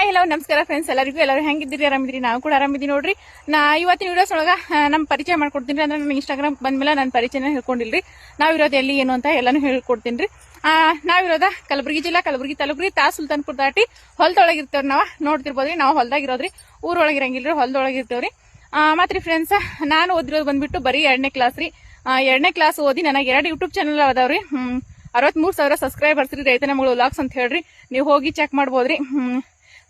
Hi hello ನಮಸ್ಕಾರ friends, ಎಲ್ಲರೂ ಹೆಂಗಿದ್ದೀರಿ? ಆರಾಮಿದ್ರಿ? ನಾವು ಕೂಡ ಆರಾಮಿದ್ದೀವಿ ನೋಡ್ರಿ. ಇವತ್ತಿನ ವಿಡಿಯೋಸ್ ಒಳಗ ನಮ್ಮ ಪರಿಚಯ ಮಾಡ್ಕೊಡ್ತೀನಿ. ಅಂದ್ರೆ ನನ್ನ ಇನ್ಸ್ಟಾಗ್ರಾಮ್ ಬಂದ್ಮೇಲೆ ನನ್ನ ಪರಿಚಯನ ಹೇಳ್ಕೊಂಡಿಲ್ರಿ. ನಾವಿರೋದು ಎಲ್ಲಿ ಏನು ಅಂತ ಎಲ್ಲಾನು ಹೇಳ್ಕೊಡ್ತೀನಿ ರೀ. ನಾವಿರೋದ ಕಲಬುರಗಿ ಜಿಲ್ಲಾ, ಕಲಬುರಗಿ ತಾಲೂಕ್ರಿ, ಸುಲ್ತಾನ್ಪುರ ದಾಟಿ ಹೊಲದೊಳಗಿರ್ತೇವ್ರಿ. ನಾವ್ ನೋಡ್ತಿರ್ಬೋದ್ರಿ, ನಾವು ಹೊಲದಾಗಿರೋದ್ರಿ, ಊರೊಳಗಿರಂಗಿಲ್ರಿ, ಹೊಲದೊಳಗಿರ್ತೇವ್ರಿ. ಮತ್ರಿ ಫ್ರೆಂಡ್ಸ್, ನಾನು ಓದಿರೋದು ಬಂದ್ಬಿಟ್ಟು ಬರೀ 2ನೇ ಕ್ಲಾಸ್ ರೀ. 2ನೇ ಕ್ಲಾಸ್ ಓದಿ ನನಗೆ 2 ಯೂಟ್ಯೂಬ್ ಚಾನಲ್ ಅದಾವ್ರಿ. 63,000 ಸಬ್ಸ್ಕ್ರೈಬರ್ಸ್ ರೀ, ರೈತನ ಮಗಳು ವ್ಲಾಗ್ಸ್ ಅಂತ ಹೇಳ್ರಿ. ನೀವು ಹೋಗಿ ಚೆಕ್ ಮಾಡ್ಬೋದ್ರಿ.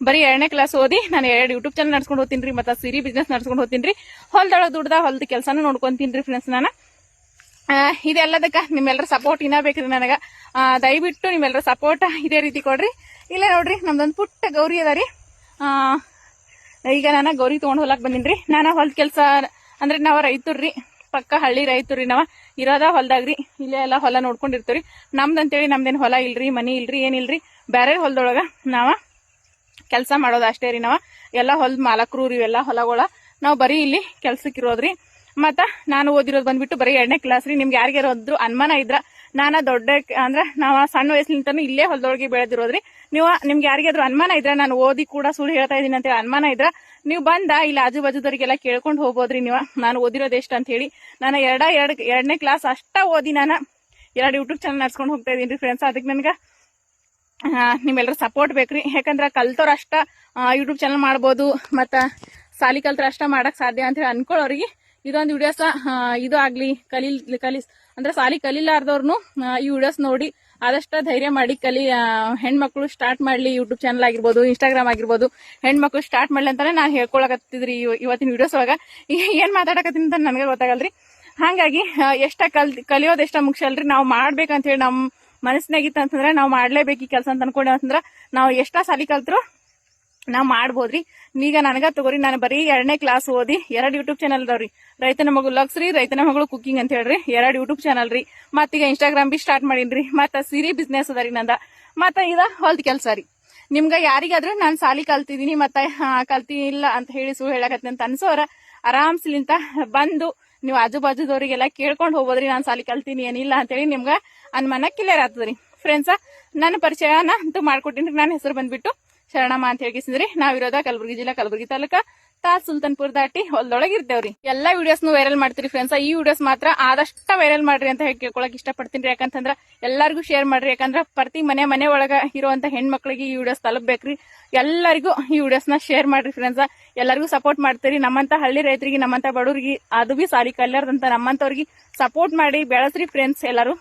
ಬರೀ 2ನೇ ಕ್ಲಾಸ್ ಓದಿ ನಾನು 2 ಯೂಟ್ಯೂಬ್ ಚಾನಲ್ ನಡ್ಸ್ಕೊಂಡು ಹೋಗ್ತೀನಿ ಮತ್ತೆ ಸೀರೆ ಬಿಸ್ನೆಸ್ ನಡ್ಸ್ಕೊಂಡು ಹೋಗ್ತೀನಿ. ಹೊಲದೊಳಗೆ ದುಡ್ದ ಹೊಲದ ಕೆಲಸನೂ ನೋಡ್ಕೊಂತೀನಿ ಫ್ರೆಂಡ್ಸ್. ನಾನು ಇದೆಲ್ಲದಕ್ಕ ನಿಮ್ಮೆಲ್ಲರ ಸಪೋರ್ಟ್ ಇನ್ನ ಬೇಕ್ರಿ ನನಗ. ದಯವಿಟ್ಟು ನಿಮ್ಮೆಲ್ಲರ ಸಪೋರ್ಟ್ ಇದೇ ರೀತಿ ಕೊಡ್ರಿ. ಇಲ್ಲ ನೋಡ್ರಿ, ನಮ್ದೊಂದು ಪುಟ್ಟ ಗೌರಿ ಅದ ರೀ. ಈಗ ನಾನು ಗೌರಿ ತಗೊಂಡ್ ಹೊಲಕ್ ಬಂದಿನ್ರಿ. ನಾನು ಹೊಲದ ಕೆಲಸ ಅಂದ್ರೆ ನಾವ್ ರೈತರ್ರಿ, ಪಕ್ಕ ಹಳ್ಳಿ ರೈತರ್ರಿ. ನಾವ ಇರೋದ ಹೊಲದಾಗ್ರಿ, ಇಲ್ಲೇ ಎಲ್ಲ ಹೊಲ ನೋಡ್ಕೊಂಡಿರ್ತೀವ್ರಿ. ನಮ್ದಂತೇಳಿ ನಮ್ದೇನ್ ಹೊಲ ಇಲ್ರಿ, ಮನಿ ಇಲ್ರಿ, ಏನಿಲ್ರಿ. ಬೇರೆ ಹೊಲದೊಳಗ ನಾವ ಕೆಲಸ ಮಾಡೋದು ಅಷ್ಟೇ ರೀ. ನಾವ ಎಲ್ಲಾ ಹೊಲದ ಮಾಲಕರು ಇವೆಲ್ಲಾ ಹೊಲಗಳ ನಾವ್ ಬರೀ ಇಲ್ಲಿ ಕೆಲ್ಸಕ್ಕಿರೋದ್ರಿ. ಮತ್ತ ನಾನು ಓದಿರೋದು ಬಂದ್ಬಿಟ್ಟು ಬರೀ 2ನೇ ಕ್ಲಾಸ್ ರೀ. ನಿಮ್ಗೆ ಯಾರಿಗಾರೋದ್ರು ಅನುಮಾನ ಇದ್ರ, ನಾನ ದೊಡ್ಡ ಅಂದ್ರ ನಾವ ಸಣ್ಣ ವಯಸ್ಸಿನಿಂತಾನು ಇಲ್ಲೇ ಹೊಲದೊಳಗೆ ಬೆಳೆದಿರೋದ್ರಿ. ನಿಮ್ಗೆ ಯಾರಿಗಾದ್ರು ಅನುಮಾನ ಇದ್ರ, ನಾನು ಓದಿ ಕೂಡ ಸುಳ್ಳು ಹೇಳ್ತಾ ಇದೀನಿ ಅಂತ ಅನುಮಾನ ಇದ್ರ, ನೀವು ಬಂದ ಇಲ್ಲಿ ಆಜು ಬಾಜುದವ್ರಿಗೆಲ್ಲ ಕೇಳ್ಕೊಂಡು ಹೋಗ್ಬೋದ್ರಿ. ನಾನು ಓದಿರೋದು ಎಷ್ಟು ಅಂತ ಹೇಳಿ. ನಾನು 2ನೇ ಕ್ಲಾಸ್ ಅಷ್ಟ ಓದಿ ನಾನು 2 ಯೂಟ್ಯೂಬ್ ಚಾನಲ್ ನಡ್ಸ್ಕೊಂಡು ಹೋಗ್ತಾ ಇದೀನಿ ಫ್ರೆಂಡ್ಸ್. ಅದಕ್ಕೆ ನನ್ಗ ನಿಮ್ಮೆಲ್ಲರೂ ಸಪೋರ್ಟ್ ಬೇಕ್ರಿ. ಯಾಕಂದ್ರ ಕಲ್ತವ್ರ ಅಷ್ಟ ಯೂಟ್ಯೂಬ್ ಚಾನಲ್ ಮಾಡ್ಬೋದು, ಮತ್ತ ಸಾಲಿ ಕಲ್ತರ ಅಷ್ಟ ಮಾಡಕ್ ಸಾಧ್ಯ ಅಂತ ಹೇಳಿ ಅನ್ಕೊಳ್ಳೋರಿಗೆ ಇದೊಂದು ವಿಡಿಯೋಸ್ ಇದು ಆಗ್ಲಿ. ಅಂದ್ರೆ ಸಾಲಿ ಕಲಿಲಾರ್ದವ್ರು ಈ ವಿಡಿಯೋಸ್ ನೋಡಿ ಆದಷ್ಟ ಧೈರ್ಯ ಮಾಡಿ ಹೆಣ್ಮಕ್ಳು ಸ್ಟಾರ್ಟ್ ಮಾಡ್ಲಿ. ಯೂಟ್ಯೂಬ್ ಚಾನಲ್ ಆಗಿರ್ಬೋದು, ಇನ್ಸ್ಟಾಗ್ರಾಮ್ ಆಗಿರ್ಬೋದು, ಹೆಣ್ಮಕ್ಳು ಸ್ಟಾರ್ಟ್ ಮಾಡ್ಲಿ ಅಂತಾನೆ ನಾನು ಹೇಳ್ಕೊಳಕತ್ತಿದ್ರಿ ಇವತ್ತಿನ ವಿಡಿಯೋಸ್ ಒಳಗ. ಏನ್ ಮಾತಾಡಕತ್ತೀನಿ ಅಂತ ನನಗೆ ಗೊತ್ತಾಗಲ್ರಿ. ಹಾಗಾಗಿ ಕಲಿಯೋದ್ ಎಷ್ಟ ಮುಖ್ಯ ಅಲ್ರಿ. ನಾವು ಮಾಡ್ಬೇಕಂತ ಹೇಳಿ ನಮ್ ಮನಸ್ಸಿನಾಗಿತ್ತು ಅಂತಂದ್ರೆ ನಾವು ಮಾಡ್ಲೇಬೇಕು ಈ ಕೆಲಸ ಅಂತ ಅನ್ಕೊಂಡೇವ್ ಅಂತಂದ್ರ ನಾವು ಎಷ್ಟ ಸಾಲಿ ಕಲ್ತ್ರು ನಾವ್ ಮಾಡ್ಬೋದ್ರಿ. ಈಗ ನನಗ ತಗೋರಿ, ನಾನು ಬರೀ 2ನೇ ಕ್ಲಾಸ್ ಓದಿ 2 ಯೂಟ್ಯೂಬ್ ಚಾನಲ್ ಅದಾವ್ರಿ. ರೈತನ ಮಗಳು ವ್ಲಾಗ್ಸ್ ರೀ, ರೈತನ ಮಗಳು ಕುಕಿಂಗ್ ಅಂತ ಹೇಳ್ರಿ, 2 ಯೂಟ್ಯೂಬ್ ಚಾನಲ್ ರೀ. ಮತ್ತೀಗ ಇನ್ಸ್ಟಾಗ್ರಾಮ್ ಬಿ ಸ್ಟಾರ್ಟ್ ಮಾಡೀನ್ರಿ. ಮತ್ತ ಸೀರೆ ಬಿಸ್ನೆಸ್ ಅದ ರೀ ನಂದ. ಮತ್ತ ಇದ ಹೊಲ್ದ ಕೆಲ್ಸ ರೀ. ನಿಮ್ಗ ಯಾರಿಗಾದ್ರೂ ನಾನ್ ಸಾಲಿ ಕಲ್ತಿದೀನಿ ಮತ್ತೆ ಕಲ್ತಿಲ್ಲ ಅಂತ ಹೇಳಿ ಸುಳ್ಳು ಹೇಳಕತ್ತೀನಿ ಅಂತ ಅನ್ಸೋರ ಆರಾಮ್ಸ್ಲಿಂತ ಬಂದು ನೀವು ಆಜು ಬಾಜುದವ್ರಿಗೆಲ್ಲ ಕೇಳ್ಕೊಂಡು ಹೋಗ್ಬೋದ್ರಿ. ನಾನ್ ಸಾಲಿ ಕಲ್ತೀನಿ ಏನಿಲ್ಲ ಅಂತೇಳಿ ನಿಮ್ಗ ಅನ್ಮನ ಕ್ಲಿಯರ್ ಆಗ್ತದ್ರಿ ಫ್ರೆಂಡ್ಸ. ನನ್ನ ಪರಿಚಯನ ಅಂತೂ ಮಾಡ್ಕೊಟ್ಟಿನ್ರಿ. ನನ್ನ ಹೆಸರು ಬಂದ್ಬಿಟ್ಟು ಶರಣಮ್ಮ ಅಂತ ಹೇಳಿಸಿದ್ರಿ. ನಾವಿರೋದ ಕಲಬುರಗಿ ಜಿಲ್ಲಾ, ಕಲಬುರಗಿ ತಾಲೂಕ, ಸುಲ್ತಾನ್ಪುರ ದಾಟಿ ಹೊಲದೊಳಗೆ ಇರ್ತೇವ್ರಿ. ಎಲ್ಲಾ ವಿಡಿಯೋಸ್ನು ವೈರಲ್ ಮಾಡ್ತೀರಿ ಫ್ರೆಂಡ್ಸ್. ಈ ವಿಡಿಯೋಸ್ ಮಾತ್ರ ಆದಷ್ಟ ವೈರಲ್ ಮಾಡ್ರಿ ಅಂತ ಹೇಳಿ ಕೇಳ್ಕೊಳಕ್ ಇಷ್ಟಪಡ್ತೀನಿ. ಯಾಕಂತಂದ್ರ ಎಲ್ಲರಿಗೂ ಶೇರ್ ಮಾಡ್ರಿ. ಯಾಕಂದ್ರ ಪ್ರತಿ ಮನೆ ಒಳಗ ಇರುವಂತ ಹೆಣ್ಮಕ್ಳಿಗೆ ಈ ವಿಡಿಯೋಸ್ ತಲುಪಬೇಕ್ರಿ. ಎಲ್ಲರಿಗೂ ಈ ವಿಡಿಯೋಸ್ನ ಶೇರ್ ಮಾಡ್ರಿ ಫ್ರೆಂಡ್ಸ್. ಎಲ್ಲರಿಗೂ ಸಪೋರ್ಟ್ ಮಾಡ್ತೀರಿ. ನಮ್ಮಂತ ಹಳ್ಳಿ ರೈತರಿಗೆ, ನಮ್ಮಂತ ಬಡವರಿಗೆ, ಅದು ಬಿ ಸಾಲಿ ಕಲ್ಯಾರ್ದಂತ ನಮ್ಮಂತವ್ರಿಗೆ ಸಪೋರ್ಟ್ ಮಾಡಿ ಬೆಳೆಸ್ರಿ ಫ್ರೆಂಡ್ಸ್ ಎಲ್ಲರೂ.